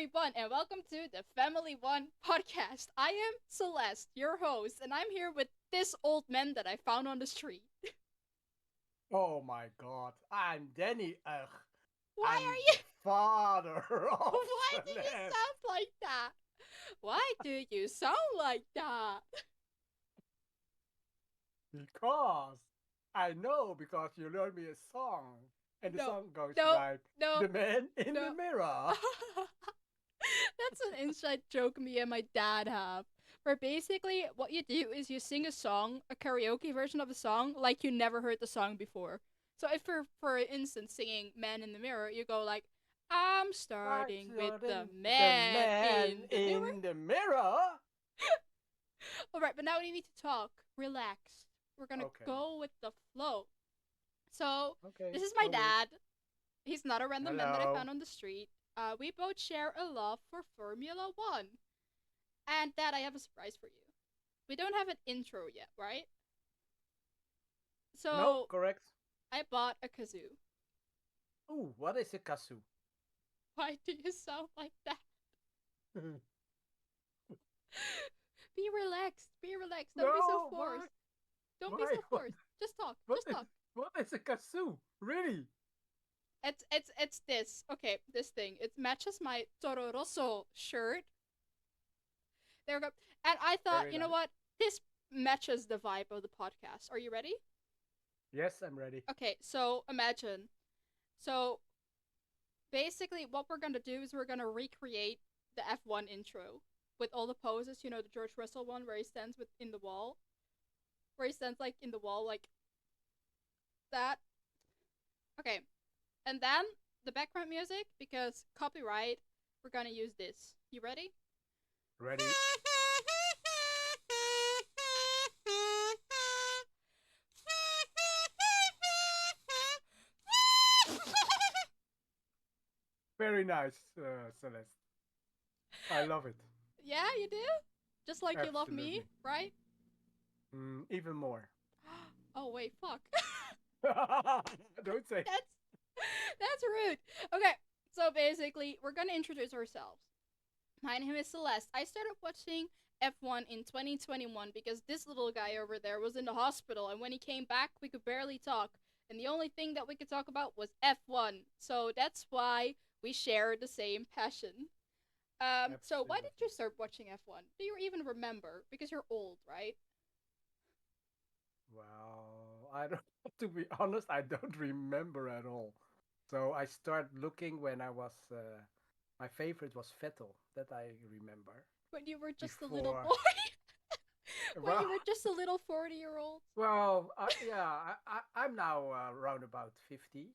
everyone, and welcome to the Family One podcast. I am Celeste, your host, and I'm here with this old man that I found on the street. Oh my god, I'm Danny. Ugh, Why I'm are the you? father of Why do you Celeste. sound like that? Why do you sound like that? Because I know because you learned me a song. And the No, song goes no, like no, The Man in the no. Mirror. That's an inside joke me and my dad have. Where basically, what you do is you sing a song, a karaoke version of a song, like you never heard the song before. So if for instance singing "Man in the Mirror," you go like, "I'm Like starting with the Jordan, the man man in the mirror." in the mirror. All right, but now we need to talk. Relax. We're gonna Okay, go with the flow. So okay, this is my no worries. dad. He's not a random man that I Hello. found on the street. We both share a love for Formula One. And Dad, I have a surprise for you. We don't have an intro yet, right? No, So correct. I bought a kazoo. Ooh, what is a kasu? Why do you sound like that? Be relaxed. Be relaxed. Don't be so No, why? forced. Don't be Why? so forced. Just talk. What Just is talk. what is a kasu? Really? It's this. Okay, this thing. It matches my Toro Rosso shirt. There we go. And I thought, Very you know nice. what? This matches the vibe of the podcast. Are you ready? Yes, I'm ready. Okay, so imagine. So basically what we're gonna do is we're gonna recreate the F1 intro with all the poses. You know, the George Russell one where he stands with in the wall, where he stands like in the wall like that. Okay, and then the background music because copyright. We're gonna use this. You ready? Ready? Very nice, Celeste. I love it. Yeah, you do. Just like you love me, Absolutely. right? Even more. Oh wait, fuck. Don't say. that's that's rude. Okay, so basically, we're gonna introduce ourselves. My name is Celeste. I started watching F1 in 2021 because this little guy over there was in the hospital, and when he came back, we could barely talk. And the only thing that we could talk about was F1. So that's why we share the same passion. So why did you Absolutely. start watching F1? Do you even remember? Because you're old, right? Well, I don't. To be honest, I don't remember at all. So I start looking when I was. My favorite was Vettel. That I remember. When you were just a little Before. boy? When Well, you were just a little 40-year-old? well, yeah. I'm now around about 50.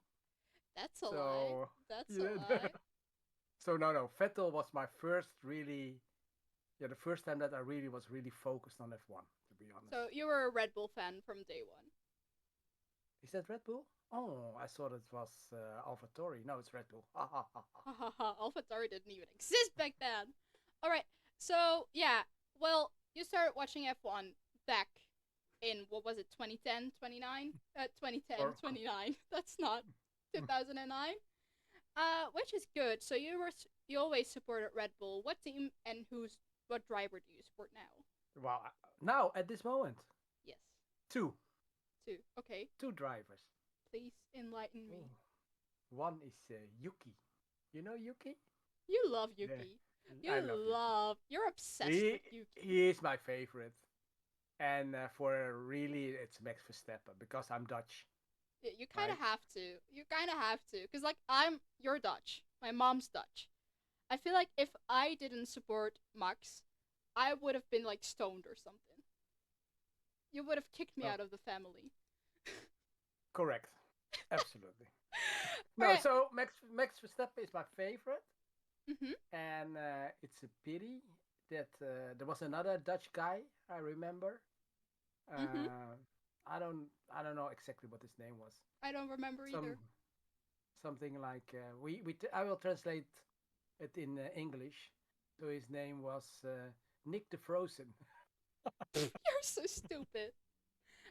That's a lie. So That's a yeah. lie. So no, Vettel was my first really, yeah, the first time that I really was really focused on F1. To be honest, So you were a Red Bull fan from day one. is that Red Bull? Oh, I thought it was AlphaTauri. No, it's Red Bull. Ha ha ha ha. Ha ha ha. AlphaTauri didn't even exist back then. Alright, so yeah. Well, you started watching F1 back in, what was it, 2010, 29? 2010, Or 29. That's not 2009. Which is good. So you always supported Red Bull. What team and what driver do you support now? well, now at this moment, Yes, two, two. Okay, two drivers. please enlighten Oh, me. one is Yuki. You know Yuki? You love Yeah, Yuki. I love Yuki. You're obsessed with He Yuki. he is my favorite, and for really it's Max Verstappen because I'm Dutch, Yeah, you kind of right? have to. You kind of have to, cause like you're Dutch. My mom's Dutch. I feel like if I didn't support Max, I would have been like stoned or something. You would have kicked me Oh, out of the family. correct, absolutely. All No, right. so Max Verstappen is my favorite, Mhm. and it's a pity that there was another Dutch guy I remember. Mhm. Uh, I don't know exactly what his name was. I don't remember Some either. something like I will translate it in English. So his name was Nick the Frozen. You're so stupid.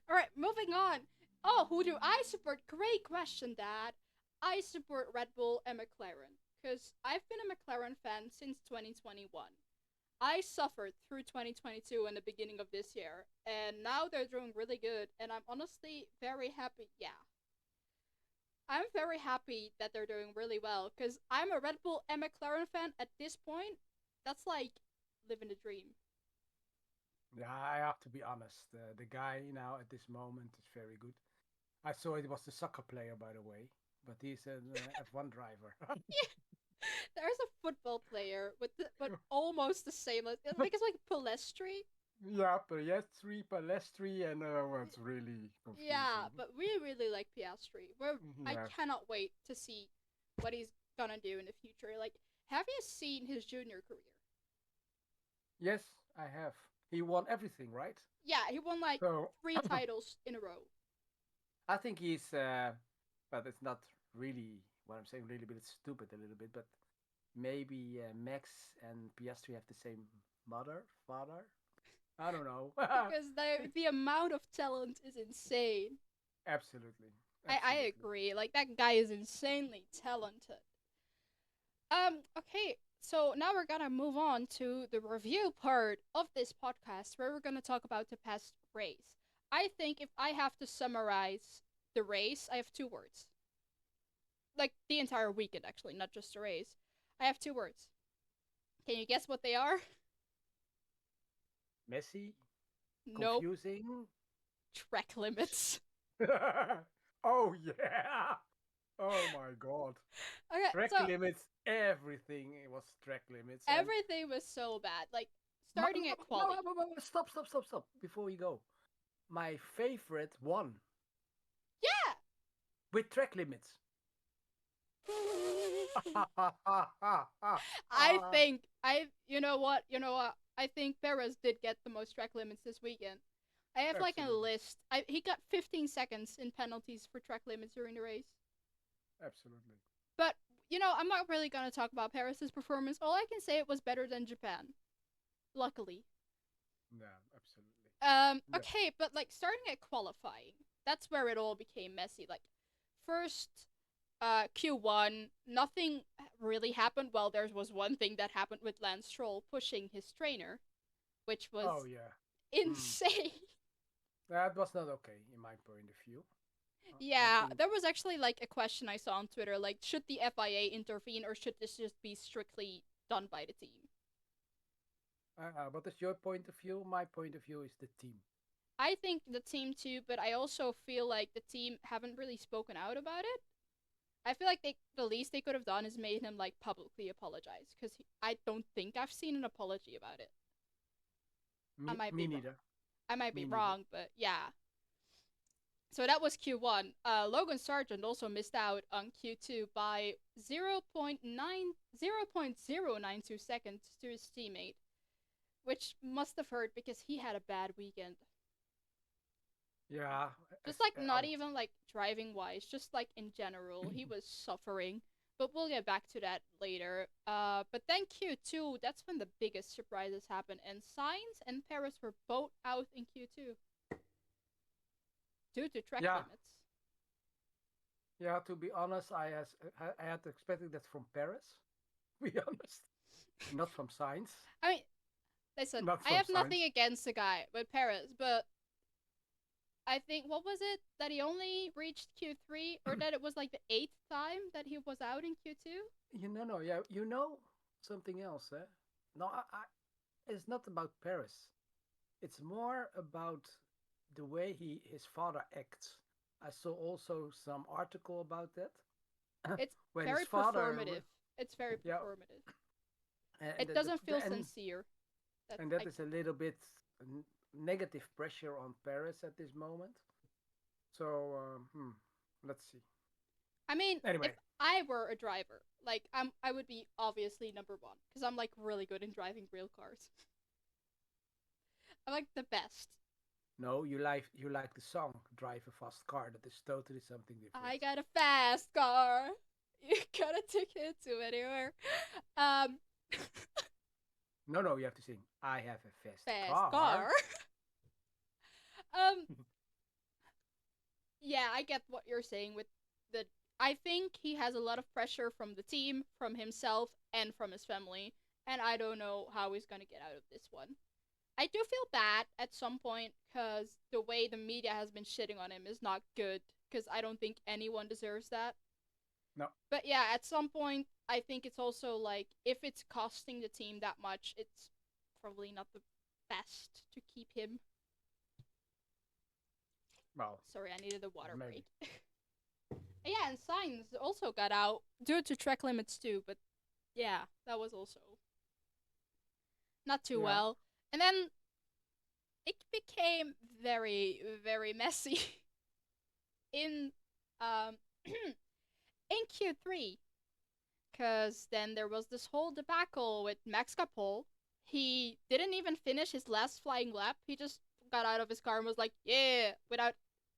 All right, moving on. Oh, who do I support? Great question, Dad. I support Red Bull and McLaren. because I've been a McLaren fan since 2021. I suffered through 2022 and the beginning of this year, and now they're doing really good, and I'm honestly very happy. Yeah, I'm very happy that they're doing really well, because I'm a Red Bull and McLaren fan at this point. That's like living the dream. Yeah, I have to be honest. The guy now at this moment is very good. I saw it was the soccer player, by the way, but he's an F1 driver. There's a football player with but almost the same. I think it's like Palestri. Yeah, Piastri, Palestri, and it's really Yeah, confusing. but we really like Piastri. I Yeah. cannot wait to see what he's gonna do in the future. Like, have you seen his junior career? Yes, I have. He won everything, right? Yeah, he won like So 3 titles in a row. I think he's, but it's not really what I'm saying. Really, bit stupid a little bit, but maybe Max and Piastri have the same mother, father. I don't know. Because the amount of talent is insane. Absolutely, I absolutely. agree. Like, that guy is insanely talented. Okay, so now we're gonna move on to the review part of this podcast where we're gonna talk about the past race. I think if I have to summarize the race, I have 2 words. Like, the entire weekend, actually, not just the race. I have 2 words. Can you guess what they are? Messy, Nope. confusing. Track limits. Oh yeah. Oh my god. Okay, Track so limits, everything it was track limits. And everything was so bad. Like, starting at quali. stop, stop, stop, stop. Before we go, my favorite one Yeah! with track limits. You know what? You know what? I think Perez did get the most track limits this weekend. I have like a Absolutely, list. He got 15 seconds in penalties for track limits during the race. absolutely. But I'm not really gonna talk about Paris's performance. All I can say it was better than Japan. Luckily. Yeah, absolutely. Yeah. Okay, but like starting at qualifying, that's where it all became messy. Like first Q1, nothing really happened. Well, there was one thing that happened with Lance Stroll pushing his trainer, which Oh was yeah. Hmm. insane. That was not okay in my point of view. I Yeah, think. there was actually like a question I saw on Twitter like, should the FIA intervene or should this just be strictly done by the team? What is your point of view? My point of view is the team. I think the team too, but I also feel like the team haven't really spoken out about it. I feel like the least they could have done is made him like publicly apologize because I don't think I've seen an apology about it. I might Me be wrong. neither. I might be Me neither. wrong, but yeah. So that was Q1. Logan Sargent also missed out on Q2 by 0.092 seconds to his teammate, which must have hurt because he had a bad weekend. Yeah, Just like I not was. even like driving wise, just like in general, he was suffering. But we'll get back to that later. But then Q2, that's when the biggest surprises happened, and Sainz and Paris were both out in Q2 due to track Yeah, limits. yeah. To be honest, I had expected that from Paris. To be honest, not from science, I mean, listen, not I from have science. nothing against the guy with Paris, but I think what was it that he only reached Q3, or that it was like the eighth time that he was out in Q2? No, yeah, you know something else, eh? No, it's not about Paris. It's more about the way his father acts. I saw also some article about that It's when his very father, performative. It's very yeah, performative. and It doesn't feel and sincere. That and that I is a little bit negative pressure on Paris at this moment. So let's see. I mean, if Anyway, I were a driver, like I would be obviously number one because I'm like really good in driving real cars. I'm like the best. no, you like the song "Drive a Fast Car." That is totally something different. I got a fast car. You got a ticket to anywhere. Um, No, you have to sing. I have a fast fast car. car. um, yeah, I get what you're saying with the I think he has a lot of pressure from the team, from himself, and from his family, and I don't know how he's gonna get out of this one. I do feel bad at some point because the way the media has been shitting on him is not good. Because I don't think anyone deserves that. No. But yeah, at some point, I think it's also like if it's costing the team that much, it's probably not the best to keep him. Well, Sorry, I needed a water break. maybe. Yeah, and Signs also got out due to track limits too, but yeah, that was also not too Yeah. well. And then it became very, very messy in um in Q3 because then there was this whole debacle with Max Capol. He didn't even finish his last flying lap. He just got out of his car and was like, "Yeah," without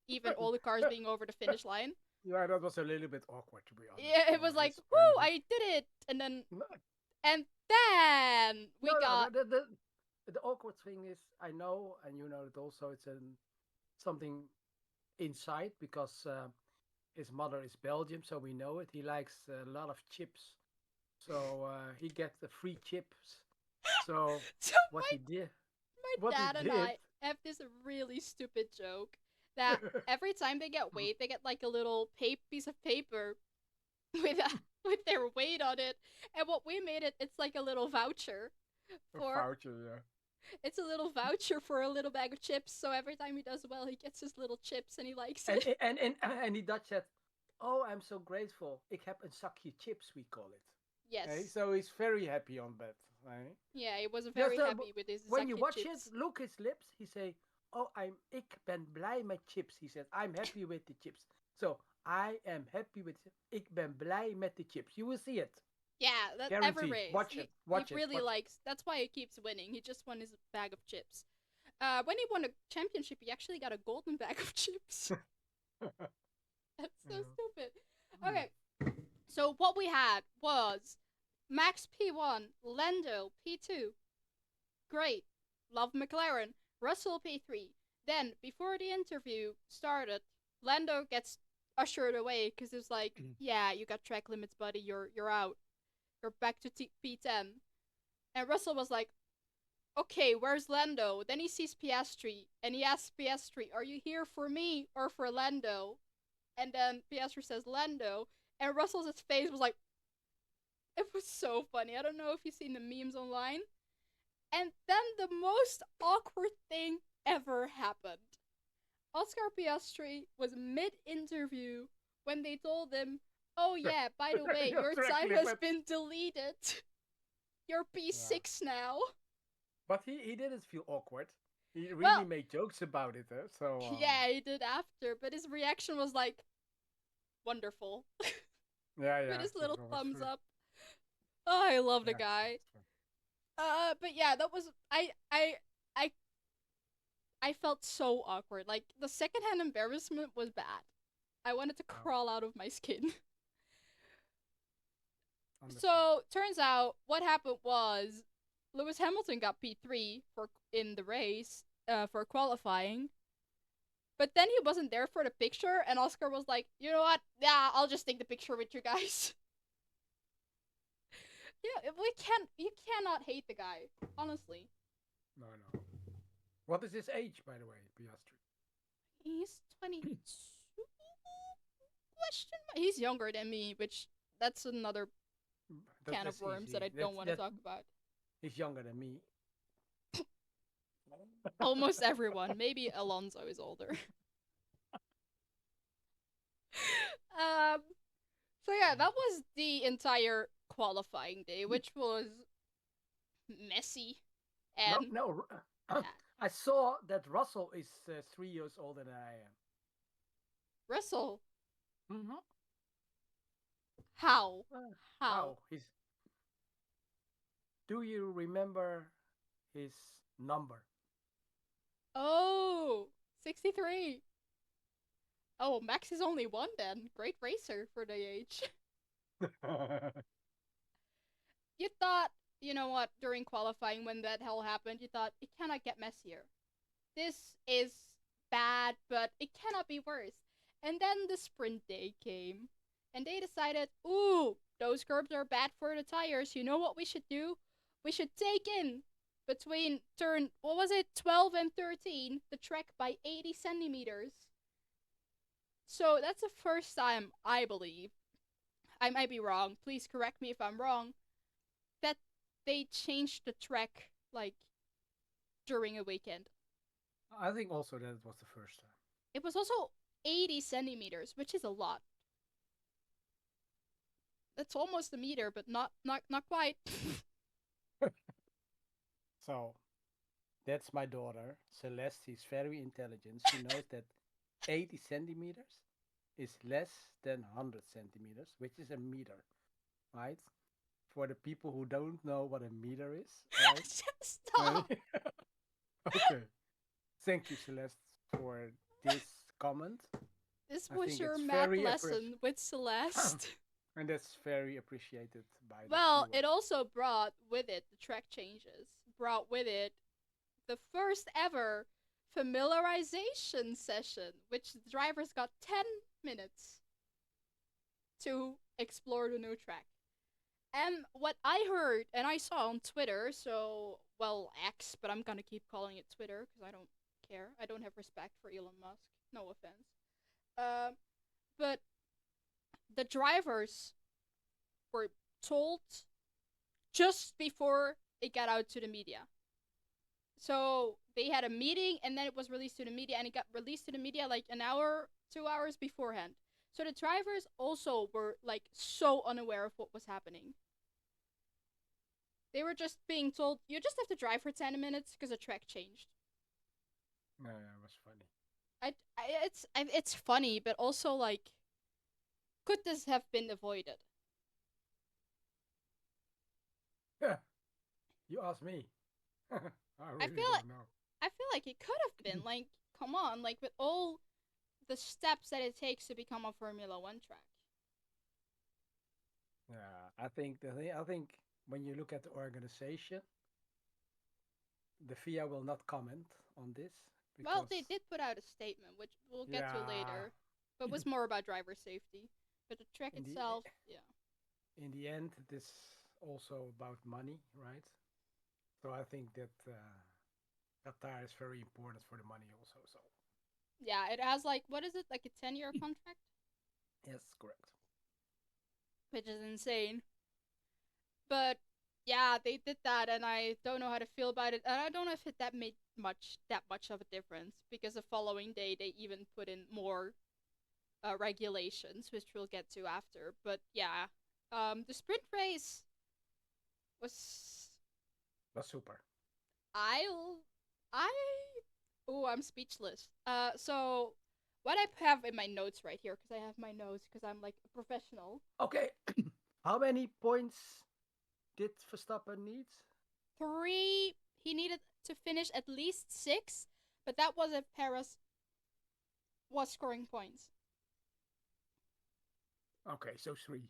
even all the cars being over the finish line. Yeah, that was a little bit awkward, to be honest, Yeah, it from was like, his point of "Woo, view. I did it!" No, And then we no, got the awkward thing is, I know, and you know it also. It's something inside because his mother is Belgium, so we know it. He likes a lot of chips, so he gets the free chips. So so what he did, my what he dad and did, I have this really stupid joke that every time they get weight, they get like a little piece of paper with with their weight on it. And what we made it, it's like a little voucher a for voucher, yeah. it's a little voucher for a little bag of chips. So every time he does well, he gets his little chips and he likes And it. and he Dutch said, "Oh, I'm so grateful. Ik heb een zakje chips," we call it. Hey, Yes. so he's very happy on that. Hey? Yeah, he was Just very happy with his when you zakje watch it, chips. look his lips. He say, "Oh, ik ben blij met chips." He said, "I'm happy with the chips." So I am happy with. Ik ben blij met the chips. You will see it. Yeah, that every Guarantee. race. Watch it. He Watch it. really Watch it. likes. That's why he keeps winning. He just won his bag of chips. When he won a championship, he actually got a golden bag of chips. That's so Yeah. stupid. Okay, so what we had was Max P1, Lando P2. Great. Love McLaren. Russell P3. Then, before the interview started, Lando gets ushered away because it's like, yeah, you got track limits, buddy. You're out. You're back to P10. And Russell was like, okay, where's Lando? Then he sees Piastri and he asks Piastri, are you here for me or for Lando? And then Piastri says Lando, and Russell's face was like, it was so funny. I don't know if you've seen the memes online. And then the most awkward thing ever happened. Oscar Piastri was mid interview when they told him, oh yeah, by the way, Your your track time has limits. been deleted. You're Yeah. P6 now. But he didn't feel awkward. He really Well, made jokes about it. So yeah, he did after, but his reaction was like, wonderful. yeah, With yeah, his that little was thumbs true. up. Oh, I love the Yeah, guy. that's true. But yeah, that was I I felt so awkward. Like the secondhand embarrassment was bad. I wanted to Yeah, crawl out of my skin. understand. So turns out what happened was Lewis Hamilton got P3 for in the race for qualifying, but then he wasn't there for the picture, and Oscar was like, you know what? Yeah, I'll just take the picture with you guys. Yeah, we can't. You cannot hate the guy, honestly. No, no. What is his age, by the way, Piastri? He's 22. Question mark. He's younger than me, which that's another can of That's worms that easy. I don't want to talk about. He's younger than me. Almost everyone. Maybe Alonso is older. um. So yeah, that was the entire qualifying day, which was messy No, and no. bad. I saw that Russell is 3 years older than I Russell, am. Mm-hmm. how? How? How? Do you remember his number? Oh, 63. Oh, Max is only one then. Great racer for the age. You thought, you know what, during qualifying when that hell happened, you thought it cannot get messier. This is bad, but it cannot be worse. And then the sprint day came, And they decided, ooh, those curbs are bad for the tires. You know what we should do? We should take in between turn, what was it, 12 and 13, the track by 80 centimeters. So that's the first time, I believe, I might be wrong, please correct me if I'm wrong, that they changed the track, like, during a weekend. I think also that it was the first It was also 80 centimeters, which is a lot. That's almost a meter, but not quite. time. So that's my daughter, Celeste. She's very intelligent. She knows that 80 centimeters is less than 100 centimeters, which is a meter, right? For the people who don't know what a meter is, right? Stop. Okay. Thank you, Celeste, for this comment. This I was think your it's math very lesson with Celeste. and that's very appreciated by the Well, it viewers. also brought with it the track changes, brought with it the first ever familiarization session, which the drivers got 10 minutes to explore the new track. And what I heard and I saw on Twitter, so, well, X, but I'm gonna keep calling it Twitter because I don't care. I don't have respect for Elon Musk. No offense. Um, but the drivers were told just before it got out to the media. So they had a meeting and then it was released to the media and it got released to the media like an hour, 2 hours beforehand. So the drivers also were like so unaware of what was happening. They were just being told, you just have to drive for 10 minutes because the track changed. Yeah, it was funny. It's funny, but also like, could this have been avoided? Yeah, you asked me. I I really feel like don't know. I feel like it could have been like, come on, like with all the steps that it takes to become a Formula One track. Yeah, I think when you look at the organization, the FIA will not comment on this Well, because they did put out a statement, which we'll get to yeah, later, but was more about driver safety. But the track in the itself, yeah. in the end, it is also about money, right? So I think that Qatar is very important for the money also. So Yeah, it has like, what is it, like a 10-year contract? yes, correct. Which is insane. But yeah, they did that, and I don't know how to feel about it. And I don't know if that made that much of a difference because the following day they even put in more regulations, which we'll get to after. But yeah, the sprint race was But super. I I oh, I'm speechless. So what I have in my notes right here, because I have my notes because I'm like a professional. Okay, how many points did Verstappen need? Three. He needed to finish at least six, but that was if Paris was scoring points. Okay, so three.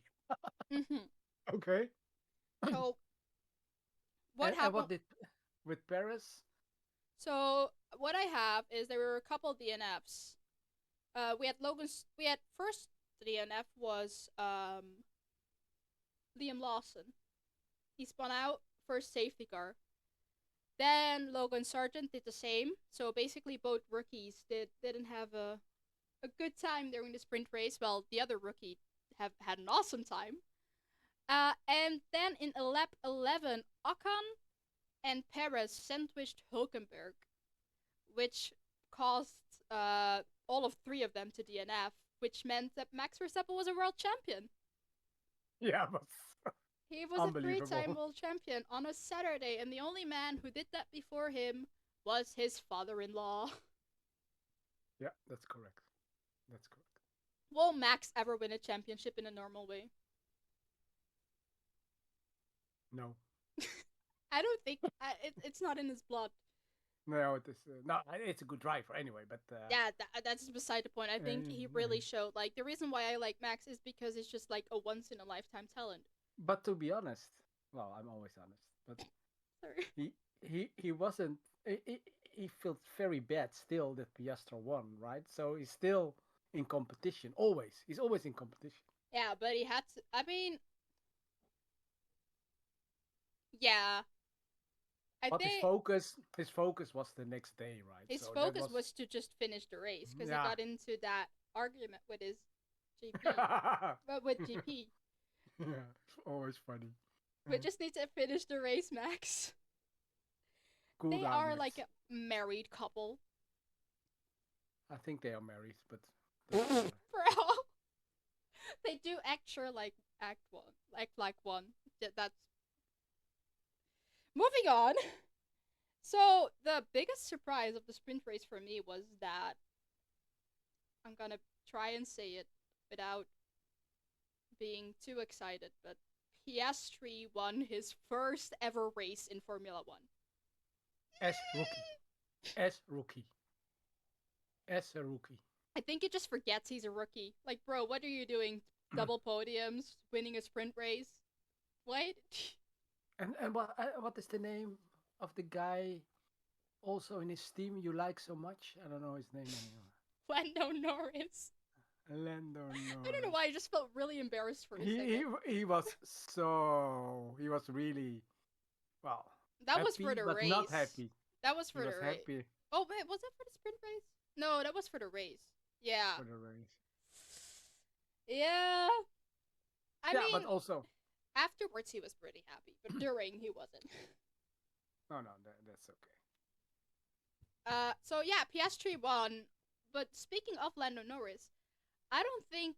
Mm-hmm. Okay. So what And happened? what did with Paris? So what I have is there were a couple DNFs. We had Logan's. We had first DNF was Liam Lawson. He spun out first safety car. Then Logan Sargent did the same. So basically, both rookies didn't have a good time during the sprint race. Well, the other rookie have had an awesome time. And then in lap 11, Ocon and Perez sandwiched Hulkenberg, which caused all of three of them to DNF, which meant that Max Verstappen was a world champion. Yeah, but He was a three-time unbelievable. world champion on a Saturday, and the only man who did that before him was his father-in-law. Yeah, that's correct. That's correct. Will Max ever win a championship in a normal way? No, I don't think it's not in his blood. no, it is no. It's a good driver anyway, but Yeah, that's beside the point. I think he really showed, like, the reason why I like Max is because he's just like a once in a lifetime talent. but to be honest, well, I'm always honest, but Sorry. he wasn't. He felt very bad still that Piastri won, right? So he's still in competition. Always, he's always in competition. Yeah, but he had to. I mean, yeah, I But think his focus was the next day, right? his So that focus was, was to just finish the race because he yeah. got into that argument with his GP, but with GP. Yeah, always funny. We just need to finish the race, Max. Cool They down, are like Max. a married couple, I think they are married, but doesn't bro. matter. They do actually like act like one. That's moving on. So the biggest surprise of the sprint race for me was that I'm gonna try and say it without being too excited, but Piastri won his first ever race in Formula One. As rookie, as rookie, as a rookie. I think he just forgets he's a rookie. Like, bro, what are you doing? Double podiums, winning a sprint race? What? And what is the name of the guy also in his team you like so much? I don't know his name anymore. Lando Norris. Lando I don't know Norris. why I just felt really embarrassed for a He he second. he was he was really, well, That was for happy the but not race. happy. That was He for the was race. happy Oh wait, was that for the sprint race? No, that was for the race. Yeah. for the race. Yeah. I Yeah, but mean, also afterwards he was pretty happy, but during he wasn't. no, that's okay. So yeah, PS3 won. But speaking of Lando Norris, I don't think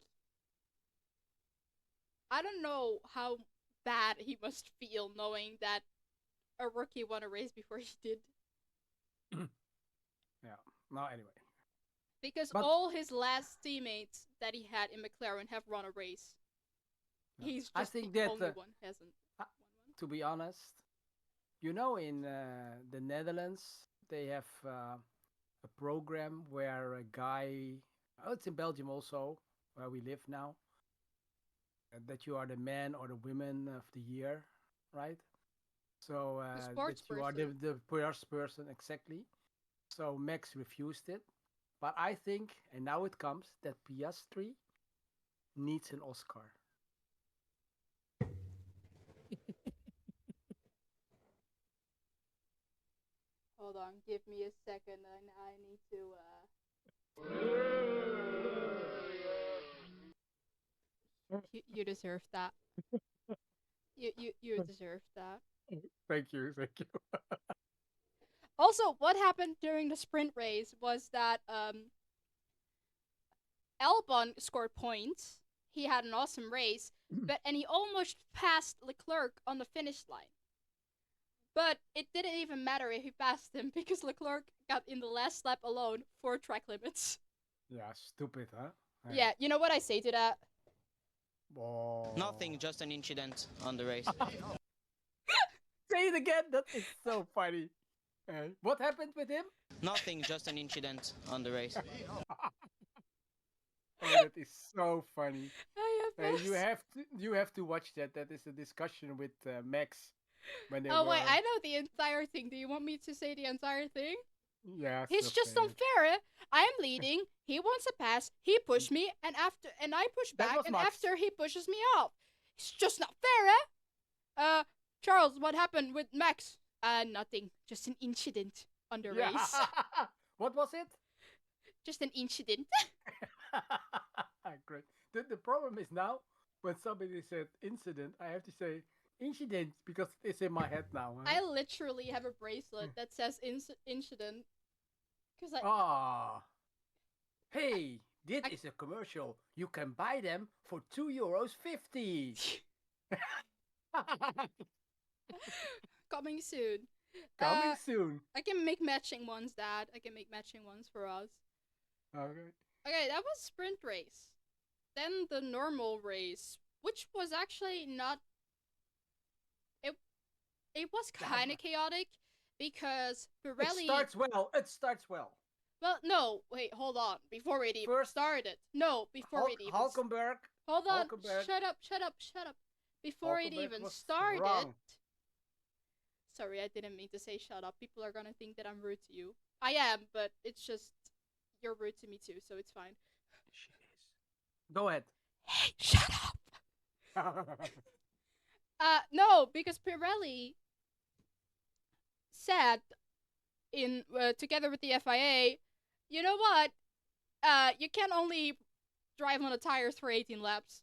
I don't know how bad he must feel knowing that a rookie won a race before he did. Yeah. No, anyway. Because But all his last teammates that he had in McLaren have run a race. yeah, He's I just the think that only one hasn't uh, won one. to be honest, in the Netherlands they have a program where a guy, oh, it's in Belgium also, where we live now, that you are the man or the woman of the year, right? So The sports that you are person. the first person exactly. So Max refused it, but I think, and now it comes, that Piastri needs an Oscar. Hold on, give me a second, and I need to. You deserve that. You deserve that. Thank you, thank you. Also, what happened during the sprint race was that Albon scored points. He had an awesome race, but and he almost passed Leclerc on the finish line. But it didn't even matter if he passed him because Leclerc got in the last lap alone for track limits. Yeah, stupid, huh? Yeah, you know what I say to that? Oh. Nothing, just an incident on the race. Say it again. That is so funny. What happened with him? Nothing, just an incident on the race. Oh, that is so funny. I have this. You have to watch that. That is a discussion with Max when they Oh wait, were. I know the entire thing. Do you want me to say the entire thing? Yeah, He's so just say it. unfair. I am leading. He wants a pass. He pushed me, and I push That back, was and Max. after he pushes me off. It's just not fair, eh? Charles, what happened with Max? Nothing. Just an incident on the Yeah. race. What was it? Just an incident. Great. The problem is now when somebody said incident, I have to say incident because it's in my head now. Huh? I literally have a bracelet that says incident. Cause Ah, hey, this I is a commercial. You can buy them for €2.50. coming soon. Coming soon. I can make matching ones, Dad. I can make matching ones for us. Okay. Okay, that was sprint race. Then the normal race, which was actually not. It it was kind of chaotic because It Pirelli. starts well. It starts well. Well, no, wait, hold on. Before it even First, started. No, before it even. Hulkenberg. Hold on. Hulkenberg. Shut up. Shut up. Shut up. Before it Hulkenberg even was started. wrong. Sorry, I didn't mean to say shut up. People are gonna think that I'm rude to you. I am, but it's just you're rude to me too, so it's fine. She is. Go ahead. Hey, shut up. No, because Pirelli said in together with the FIA, you know what? You can only drive on the tires for 18 laps.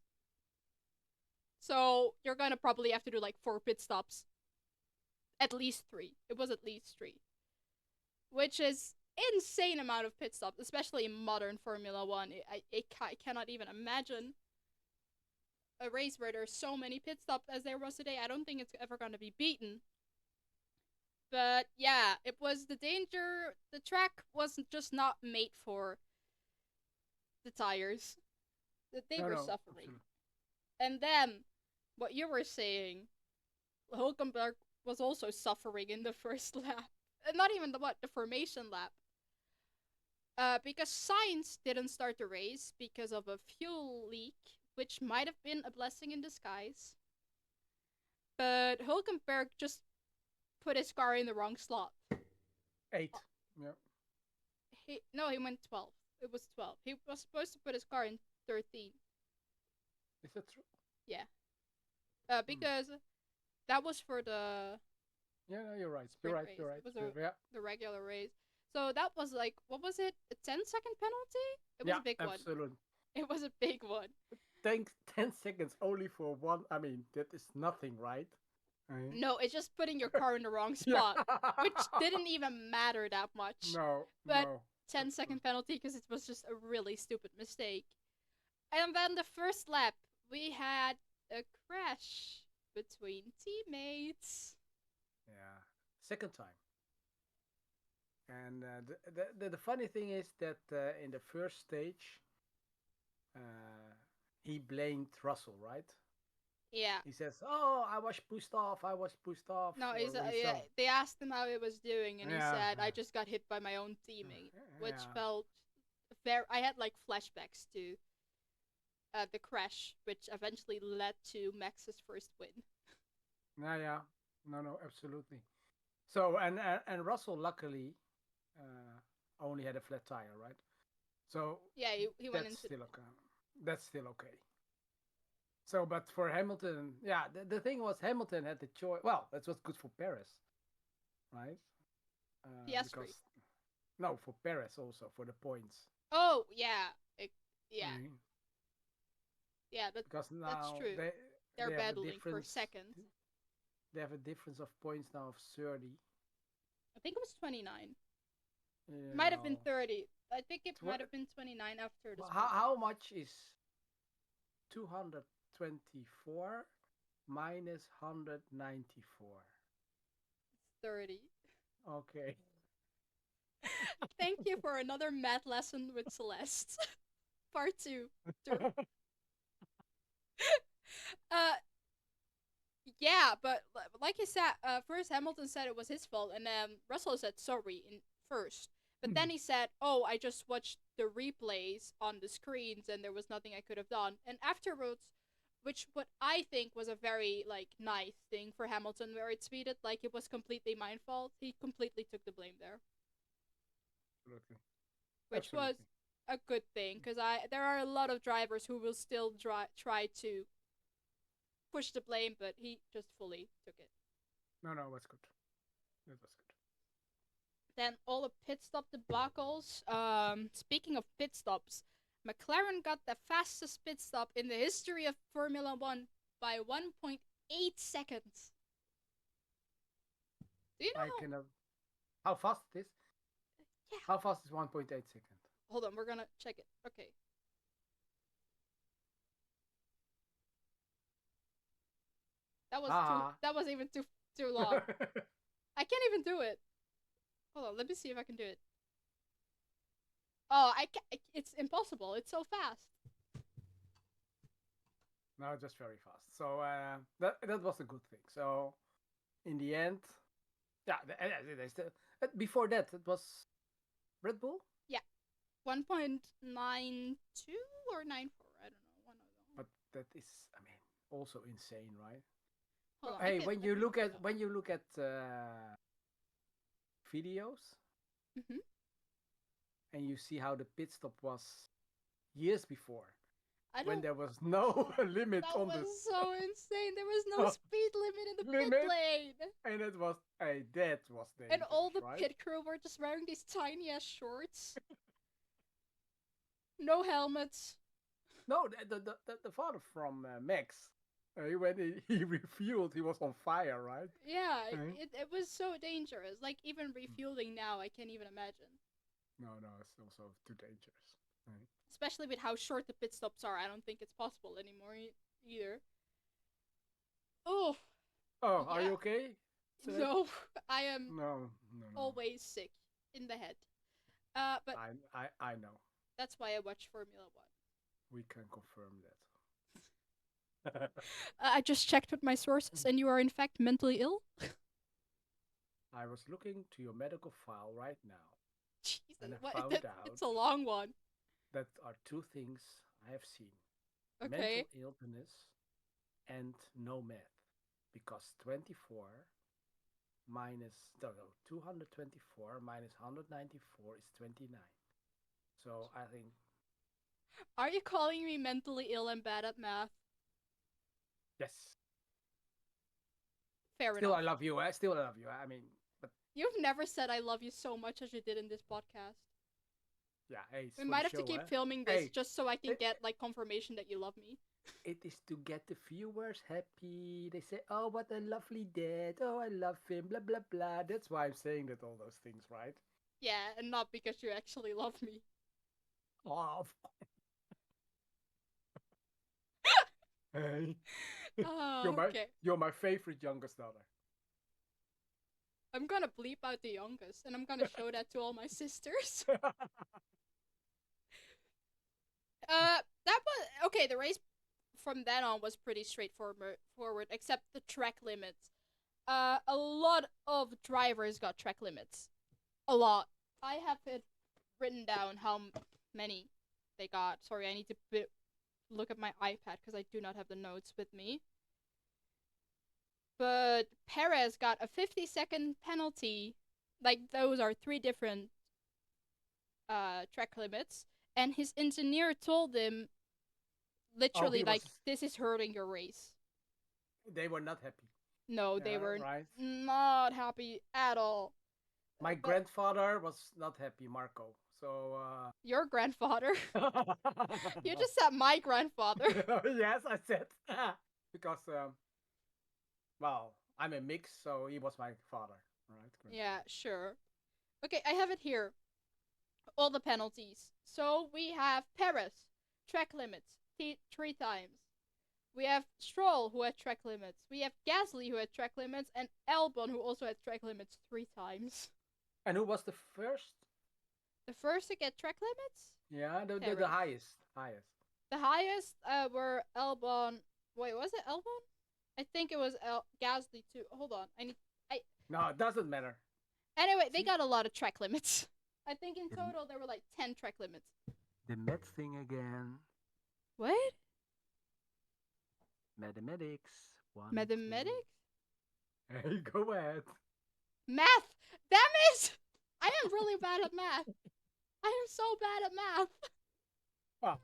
So you're gonna probably have to do like 4 pit stops. At least 3. It was at least 3. Which is insane amount of pit stops, especially in modern Formula 1. I cannot even imagine a race where there's so many pit stops as there was today. I don't think it's ever gonna be beaten. But yeah, it was the danger. The track was just not made for the tires. That they No, were no, suffering. absolutely. And then what you were saying, Hulkenberg was also suffering in the first lap. Not even the formation lap. Because Sainz didn't start the race because of a fuel leak, which might have been a blessing in disguise. But Hulkenberg just put his car in the wrong slot. 8. Yeah. He went 12. It was 12. He was supposed to put his car in 13. Is that true? Yeah. Because that was for the Yeah, no, you're right. sprint You're right. race. You're right. It was Yeah. the regular race. So that was like, what was it? A 10-second penalty? It was Yeah, a big one. absolutely. It was a big one. 10 seconds only for one. I mean, that is nothing, right? Right? No, it's just putting your car in the wrong Yeah. spot, which didn't even matter that much. No, But no. 10-second penalty because it was just a really stupid mistake. And then the first lap, we had a crash between teammates. Yeah, second time. And the funny thing is that in the first stage, he blamed Russell, right? Yeah. He says, "Oh, I was pushed off. I was pushed off." No, or what he yeah, saw. they asked him how he was doing, and he Yeah, said, "I just got hit by my own teammate," which yeah, felt very. I had like flashbacks to the crash, which eventually led to Max's first win. yeah, yeah. No, no, absolutely. So and Russell luckily only had a flat tire, right? So Yeah, he went that's into still okay. That's still okay. So, but for Hamilton, yeah, the thing was Hamilton had the choice. Well, that was good for Paris, right? Piastri. Because no, for Paris also for the points. Oh yeah, yeah, Right? yeah. Because That's now true. They're they have a battling for difference. second. They have a difference of points now of 30. I think it was 29. It might have been Yeah. 30. I think it might Tw- have been 29 after the how sprint how race. much is 224 minus 194? 30. Okay. Thank you for another math lesson with Celeste. Part 2. uh, yeah, but like you said, first Hamilton said it was his fault, and then Russell said sorry in first. But then he said, "Oh, I just watched the replays on the screens, and there was nothing I could have done." And afterwards, which what I think was a very like nice thing for Hamilton, where it tweeted like it was completely my fault. He completely took the blame there, Absolutely. which was Absolutely. a good thing because there are a lot of drivers who will still try to push the blame, but he just fully took it. No, no, that's good. That was good. Then all the pit stop debacles. Speaking of pit stops, McLaren got the fastest pit stop in the history of Formula One by 1.8 seconds. Do you know I can. How fast it is? Yeah. How fast is 1.8 second? Hold on, we're gonna check it. Okay. That was too. That was even too long. I can't even do it. Hold on, let me see if I can do it. Oh, I can't. It's impossible. It's so fast. No, just very fast. So that was a good thing. So in the end, yeah, they still, before that it was Red Bull. Yeah, 1.92 or 94. I don't know. One of them. But that is, I mean, also insane, right? Hold on. Hey, I when can you look it at up. when you look at videos Mhm. and you see how the pit stop was years before, I when don't. there was no limit That on the was so insane. There was no speed limit in the pit limit, lane. and it was that was And all dangerous, the right? pit crew were just wearing these tiny ass shorts. No helmets. No, the father from Max, when he refueled, he was on fire, right? Yeah, Right? it was so dangerous. Like, even refueling now, I can't even imagine. No, no, it's also too dangerous. Right? Especially with how short the pit stops are, I don't think it's possible anymore either. Oh, Oh, are yeah. you okay? Sir? No, I am No, no, no. always sick in the head. But I know. that's why I watch Formula One. We can confirm that. I just checked with my sources, and you are in fact mentally ill. I was looking to your medical file right now, and Jesus, I what? found out It's a long one. that are two things I have seen: Okay. mental illness and no math. Because 24 minus no, no 224 minus 194 is 29. So I think Are you calling me mentally ill and bad at math? yes. Fair Still, I enough. love you. Still, I love you. I mean, but You've never said I love you so much as you did in this podcast. yeah, hey, it's We for the might have to show, keep eh? filming this Hey, just so I can it, get like confirmation that you love me. it is to get the viewers happy. They say, "Oh, what a lovely dad! Oh, I love him." Blah blah blah. That's why I'm saying that all those things, right? Yeah, and not because you actually love me. Oh, hey, you're my Okay. you're my favorite youngest daughter. I'm gonna bleep out the youngest, and I'm gonna show that to all my sisters. That was okay. The race from then on was pretty straightforward, except the track limits. A lot of drivers got track limits. A lot. I have it written down how many they got. Sorry, I need to look at my iPad because I do not have the notes with me. But Perez got a 50-second penalty. Like, those are three different track limits. And his engineer told him Oh, literally, he like, was. this is hurting your race. They were not happy. No, they Yeah, were right. not happy at all. My But grandfather was not happy, Marco. So your grandfather, you no. just said my grandfather. Yes, I said because well, I'm a mix, so he was my father, right? Yeah, Grandfather. sure. Okay, I have it here. All the penalties. So we have Perez, track limits, three times. We have Stroll, who had track limits. We have Gasly, who had track limits, and Albon, who also had track limits three times. And who was the first? The first to get track limits? Yeah, the Perez. highest. The highest were Albon. Wait, was it Albon? I think it was Gasly too. Hold on, I need. I No, it doesn't matter. Anyway, they See got a lot of track limits. I think in the, total there were like 10 track limits. the math thing again. What? Mathematics. One, two. Mathematics? Hey, go ahead. Math! Damn it! I am really bad at math. I am so bad at math. Wow.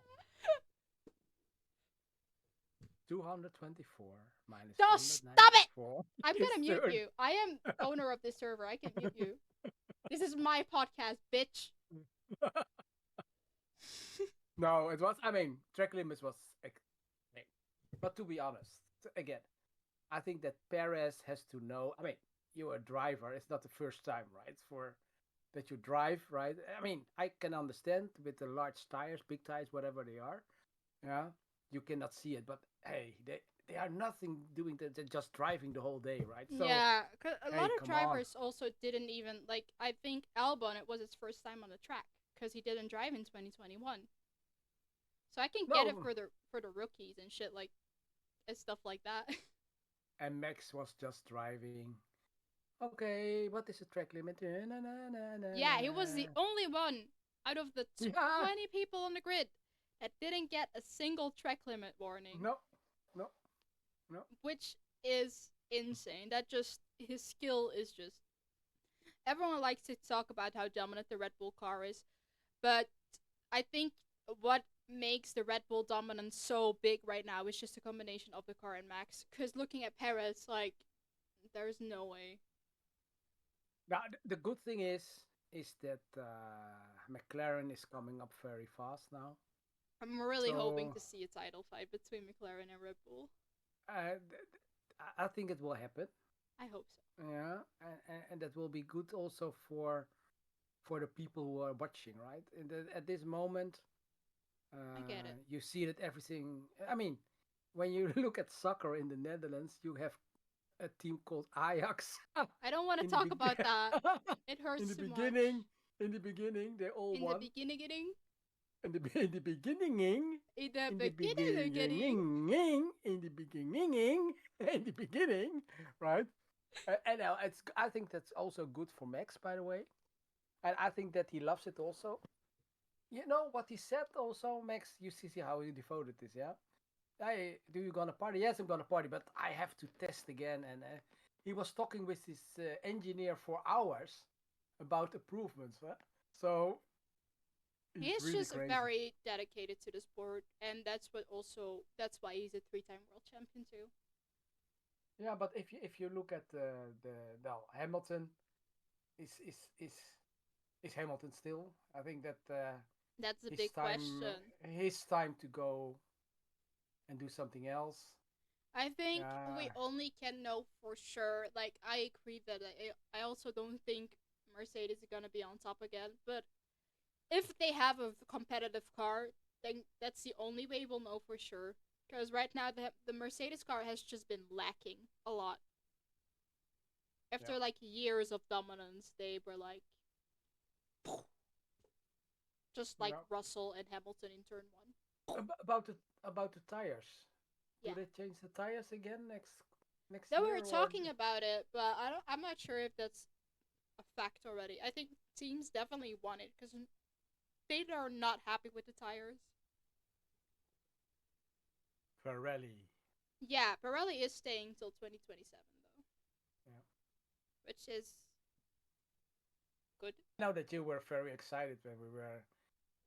224 minus No, stop it! 194 I'm is gonna mute 30. you. I am owner of this server. I can mute you. This is my podcast, bitch. No, it was. I mean, track limits was. But to be honest, again, I think that Perez has to know. I mean, you're a driver. It's not the first time, right? For that you drive, right? I mean, I can understand with the large tires, big tires, whatever they are. Yeah, you cannot see it, but hey, they are nothing doing that. They're just driving the whole day, right? So Yeah, cause a lot hey, of come on. drivers also didn't even like. I think Albon, it was his first time on the track because he didn't drive in 2021. So I can get it No, for the rookies and shit like and stuff like that. and Max was just driving. Okay, what is the track limit? Na, na, na, na, Yeah, he was the na. only one out of the Yeah, 20 people on the grid that didn't get a single track limit warning, no, no, no. which is insane. That just his skill is just everyone likes to talk about how dominant the Red Bull car is, but I think what makes the Red Bull dominance so big right now is just a combination of the car and Max. Because looking at Perez, like, there's no way. Now, the good thing is that McLaren is coming up very fast now. I'm really hoping So to see a title fight between McLaren and Red Bull. I think it will happen. I hope so. Yeah, and that will be good also for the people who are watching, right? And at this moment, I get it. you see that everything. I mean, when you look at soccer in the Netherlands, you have a team called Ajax. I don't want to in the talk big about that. It in hurts the too much. beginning, they all In the won. beginning, In the beginning, in the in the beginning. in the beginning, in the beginning, right? And now it's. I think that's also good for Max, by the way, and I think that he loves it also. You know what he said also, Max. You see how he devoted this, yeah. Hey, do you gonna party? Yes, I'm gonna party, but I have to test again. And he was talking with his engineer for hours about improvements. Huh? So He he's is really just crazy. very dedicated to the sport, and that's why he's a three-time world champion too. Yeah, but if you look at the well, Hamilton is is is is Hamilton still? I think that That's a big question. his time to go and do something else. I think we Uh, only can know for sure. Like, I agree that I also don't think Mercedes is gonna be on top again. But if they have a competitive car, then that's the only way we'll know for sure. Because right now the Mercedes car has just been lacking a lot. yeah. After like years of dominance, they were like just like Yeah. Russell and Hamilton in turn one. About the tires. Do Yeah. they change the tires again next They were year or? talking about it, but I'm not sure if that's a fact already. I think teams definitely want it because they are not happy with the tires. Pirelli? Yeah, Pirelli is staying till 2027 though, Yeah. which is good. I know that you were very excited when we were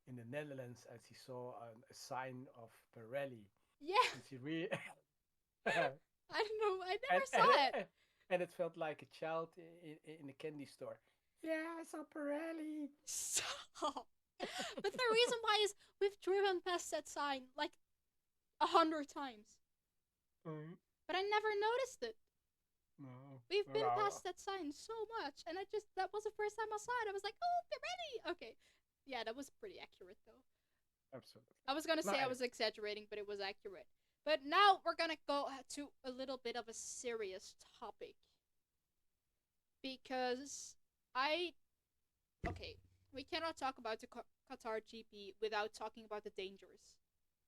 in the Netherlands as you saw a sign of Pirelli, Yeah, and she really I don't know. I and never saw it. and it felt like a child in a candy store. Yeah, I saw Pirelli. Stop. But the reason why is we've driven past that sign like 100 times, Mm, but I never noticed it. no, We've been no, past that sign so much, and that was the first time I saw it. I was like, oh, Pirelli. Okay, yeah, that was pretty accurate though. absolutely. I was gonna No, say I was exaggerating, but it was accurate. But now we're gonna go to a little bit of a serious topic because I okay, we cannot talk about the Qatar GP without talking about the dangers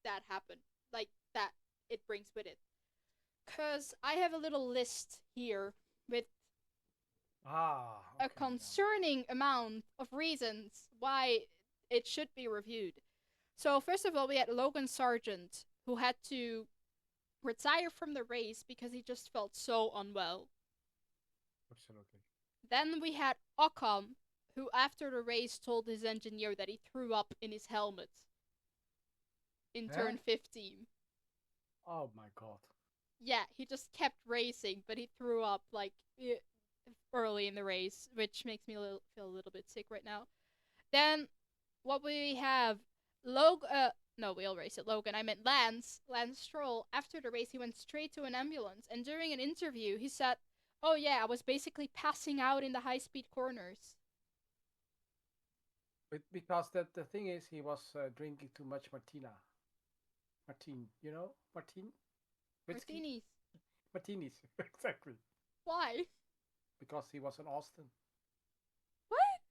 that happen, like that it brings with it. Cause I have a little list here with a okay, now. concerning amount of reasons why it should be reviewed. So first of all, we had Logan Sargent, who had to retire from the race because he just felt so unwell. Absolutely. Then we had Ocon, who after the race told his engineer that he threw up in his helmet in Huh? turn 15. Oh my God. Yeah, he just kept racing, but he threw up like early in the race, which makes me feel a little bit sick right now. Then what we have, Logan. No, we already said Logan. I meant Lance. Lance Stroll. After the race, he went straight to an ambulance, and during an interview, he said, "Oh yeah, I was basically passing out in the high-speed corners." Because the thing is, he was drinking too much Martina. Martine, you know? Martine? Whiskey? Martinis. Martinis. Exactly. Why? Because he was in Austin. What?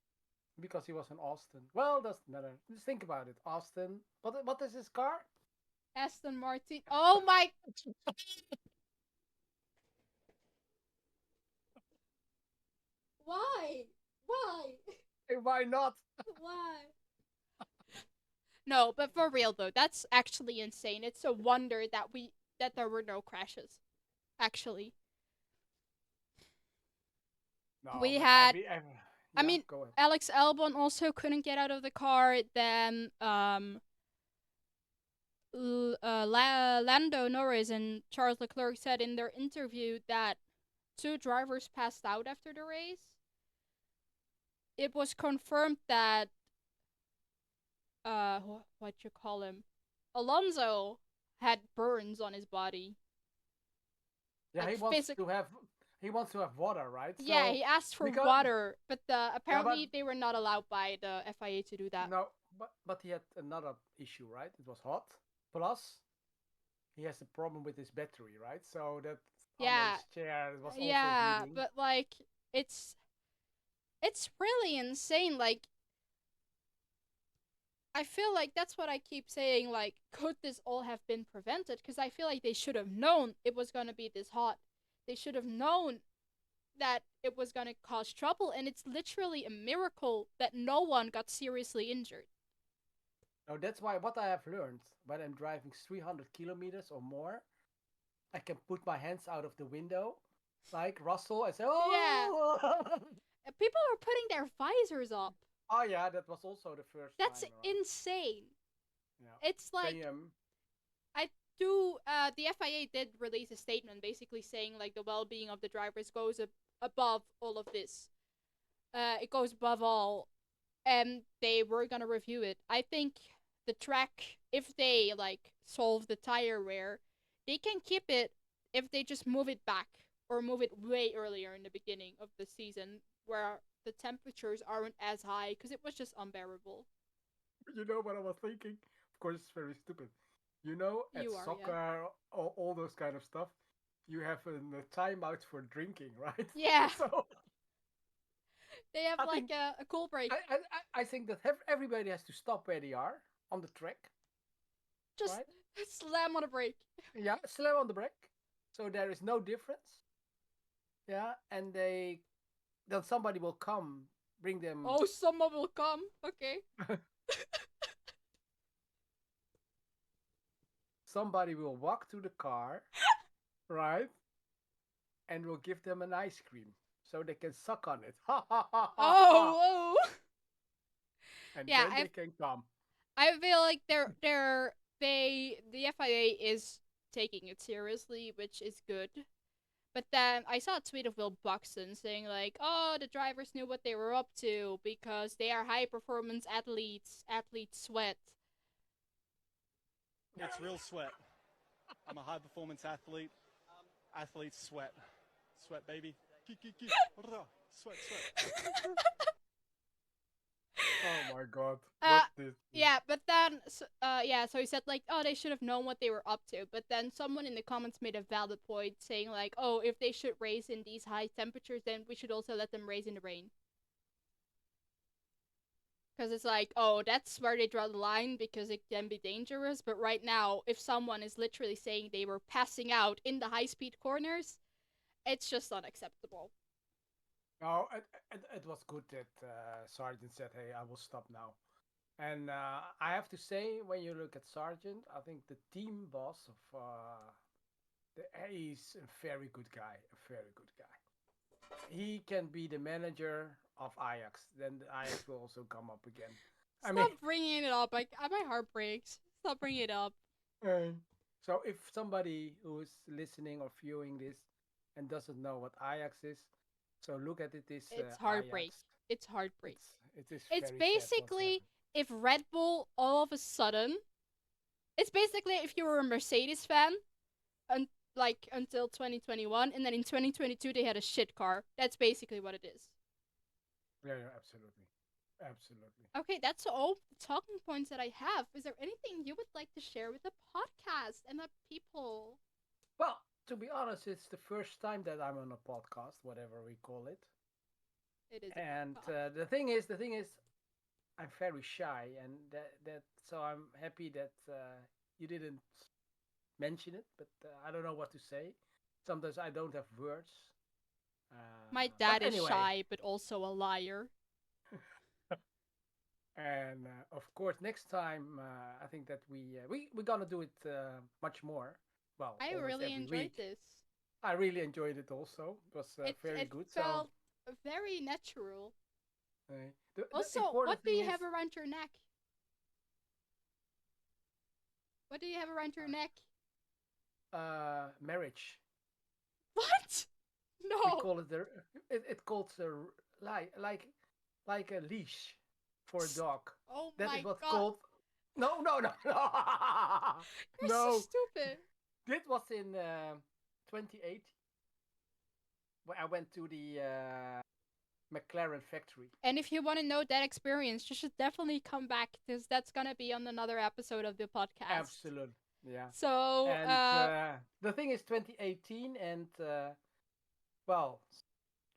Because he was in Austin. Well, doesn't matter. Just think about it. Austin. What is his car? Aston Martin. Oh my. Why? Why? Why not? Why? No, but for real though, that's actually insane. It's a wonder that there were no crashes. Actually, No, we but had. I yeah, mean, go ahead. Alex Albon also couldn't get out of the car. Then Lando Norris and Charles Leclerc said in their interview that two drivers passed out after the race. It was confirmed that what you call him, Alonso had burns on his body, Yeah, like physical. he wants to have water, right? Yeah, So he asked for because water, but yeah, but apparently they were not allowed by the FIA to do that. no, but he had another issue, right? It was hot. Plus, he has a problem with his battery, right? So that under Yeah, his chair was also yeah, heating. but like it's it's really insane. Like I feel like that's what I keep saying. Like, could this all have been prevented? Because I feel like they should have known it was gonna be this hot. They should have known that it was gonna cause trouble, and it's literally a miracle that no one got seriously injured. Now that's why what I have learned when I'm driving 300 kilometers or more, I can put my hands out of the window, like Russell, and say, Yeah, "Oh, people are putting their visors up. oh yeah, that was also the first That's time, right? insane. Yeah. It's Can like you I do. The FIA did release a statement basically saying like the well-being of the drivers goes above all of this. It goes above all, and they were gonna review it. I think the track, if they like solve the tire wear, they can keep it if they just move it back or move it way earlier in the beginning of the season where the temperatures aren't as high because it was just unbearable. You know what I was thinking? Of course, it's very stupid. You know, at You are, yeah. soccer, all those kind of stuff, you have a timeout for drinking, right? Yeah, So they have I like think a cool break. I think that everybody has to stop where they are on the track, Just right? slam on a brake. Yeah, slam on the brake, so there is no difference. Yeah, and then somebody will come, bring them. Oh, someone will come. Okay. Somebody will walk to the car, right, and will give them an ice cream so they can suck on it. Ha ha ha ha ha! Oh, whoa. And Yeah, then they can come. I feel like the FIA is taking it seriously, which is good. But then I saw a tweet of Will Buxton saying like, "Oh, the drivers knew what they were up to because they are high performance athletes. Athletes sweat." It's real sweat. I'm a high performance athlete. Athletes sweat. Sweat, baby. Sweat, sweat. Oh my god! Uh, What this? yeah, but then, yeah, so he said, like, oh, they should have known what they were up to. But then someone in the comments made a valid point saying, like, oh, if they should race in these high temperatures, then we should also let them race in the rain. Because it's like, oh, that's where they draw the line because it can be dangerous. But right now, if someone is literally saying they were passing out in the high speed corners, it's just unacceptable. No, it was good that Sergeant said, "Hey, I will stop now." And I have to say, when you look at Sargent, I think the team boss of he's a very good guy. A very good guy. He can be the manager of Ajax. Then the Ajax will also come up again. I mean, Stop bringing it up. Like, my heart breaks. Stop bringing it up. uh, so if somebody who is listening or viewing this and doesn't know what Ajax is, so look at it this It's heartbreak. Ajax. It's heartbreak. It is It's very sad what's basically happened. if Red Bull all of a sudden, it's basically if you were a Mercedes fan, and like until 2021, and then in 2022 they had a shit car. That's basically what it is. Yeah, yeah, absolutely, absolutely. Okay, that's all the talking points that I have. Is there anything you would like to share with the podcast and the people? Well, to be honest, it's the first time that I'm on a podcast, whatever we call it. It is a And podcast. the thing is, I'm very shy, and that so I'm happy that you didn't mention it, but I don't know what to say. Sometimes I don't have words. My But dad is anyway, shy, but also a liar. and of course, next time I think that we're gonna do it much more. Well, I almost really every enjoyed week. this. I really enjoyed it. Also, it was very It good. So felt very natural. the Also, important what do thing you is have around your neck? What do you have around your neck? Marriage. What? We No. call it it calls like a leash for a dog. Oh That is my what's god. called. No, no, no, no. You're so No. stupid. This was in 2018 when I went to the McLaren factory. And if you want to know that experience, you should definitely come back because that's gonna be on another episode of the podcast. Absolutely. Yeah. So, And the thing is 2018 and well,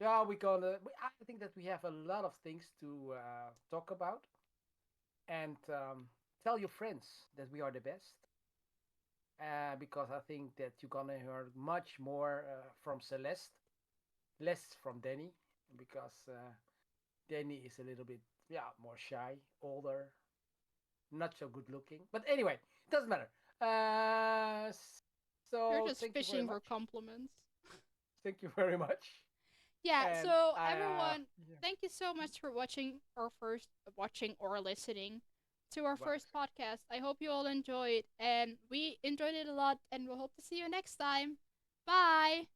yeah, I think that we have a lot of things to talk about and tell your friends that we are the best. Because I think that you're gonna hear much more from Celeste, less from Danny, because Danny is a little bit more shy, older, not so good looking. But anyway, it doesn't matter. you're So just thank you very fishing for much. compliments. Thank you very much. Yeah, And so I everyone, thank you so much for watching or listening to our well, first podcast. I hope you all enjoyed, and we enjoyed it a lot, and we'll hope to see you next time. Bye!